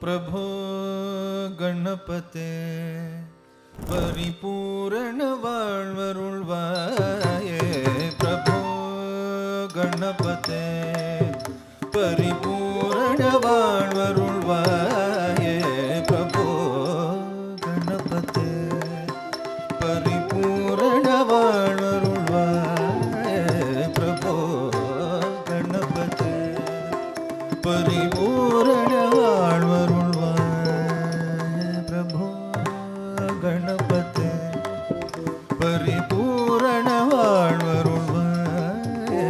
प्रभो गणपते परिपूर्ण வாழ்வருள்வாயே प्रभो गणपते परिपूर्ण வாழ்வருள்வாயே प्रभो गणपते परिपूर्ण வாழ்வருள்வாயே प्रभो गणपते परिपूर्ण வாழ்வருள்வாயே प्रभो गणपते परिपूर्ण வாழ்வருள்வாயே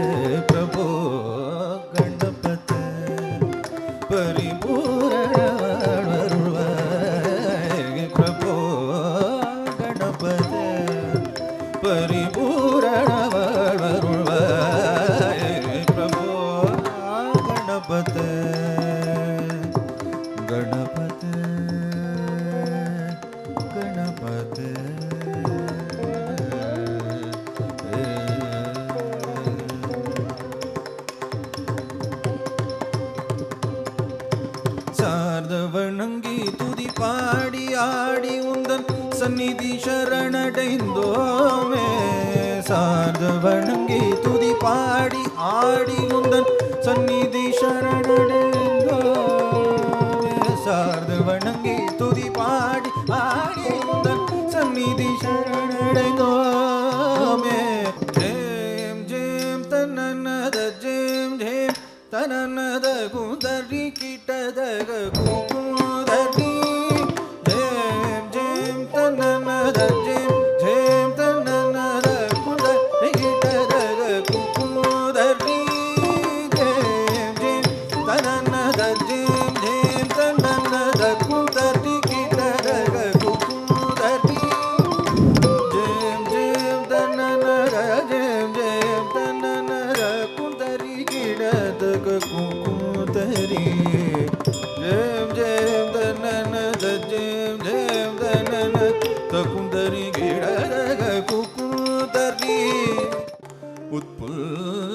प्रभो गणपते परिपूर्ण வாழ்வருள்வாये प्रभो गणपते परिपूर्ण வாழ்வருள்வாये प्रभो गणपते गणपते गणपते சார்ந்த வணங்கி துதி பாடி ஆடி உந்தன் சந்நிதி சரணடைந்தோமே சார்ந்த வணங்கி துதி பாடி ஆடி உந்தன் சந்நிதி சரணடைந்தோமே சார்ந்த வணங்கி துதி பாடி ஆடி உந்தன் சந்நிதி சரணடைந்தோமே ஜெயம் ஜெயம் தன்னத ஜெயம் ஜெயம் தனனத குந்தரி கிட்டதக குமுதரி ஜெயம் ஜெயம் தனனத ஜெயம் ஜெயம் தனனத குந்தரி கிட்டதக குமுதரி ஜெயம் ஜெயம் தனனத ஜெயம் ஜெயம் தனனத குந்தரி கிட்டதக குமுதரி ஜெயம் ஜெயம் தனனத ஜெயம் ஜெயம் தனனத குந்தரி கிடதக குமுதரி ஜெயம் ஜெயம் தனனத ஜெயம் ஜெயம் தனனத குந்தரி கிடதக குமுதரி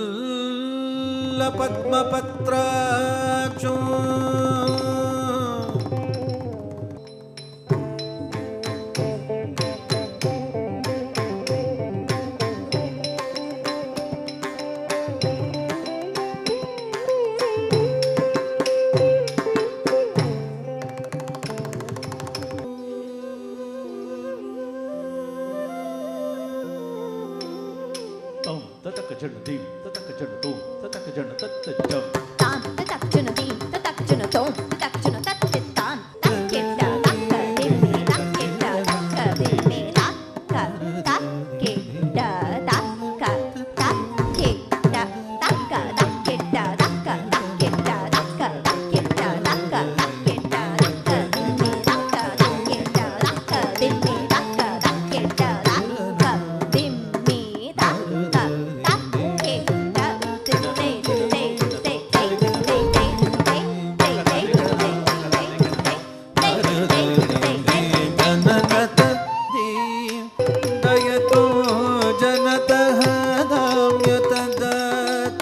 उत्पुल्ल पद्मपत्राक्षो Tom tatak jana dim tatak jana tom tatak jana tat jam Tan tatak jana dim tatak jana tom tatak jana tat tan tak kita tak dim tak kita tak dim tak tak kita tak tak kita tak tak kita tak kita tak kita tak kita dim tak kita dim tak kita dim दयतो जनतः दाम्यतदात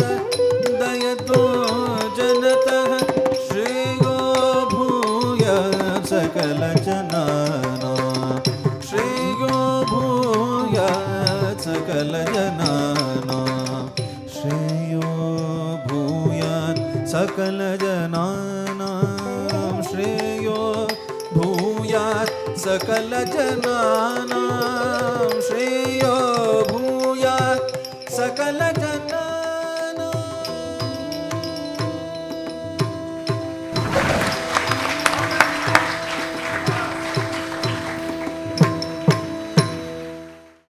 दयतो जनतः श्रेयो भूयात् सकलजनानां श्रेयो भूयात् सकलजनानां श्रेयो भूयात् सकलजनानां श्रेयो भूयात् सकलजनानां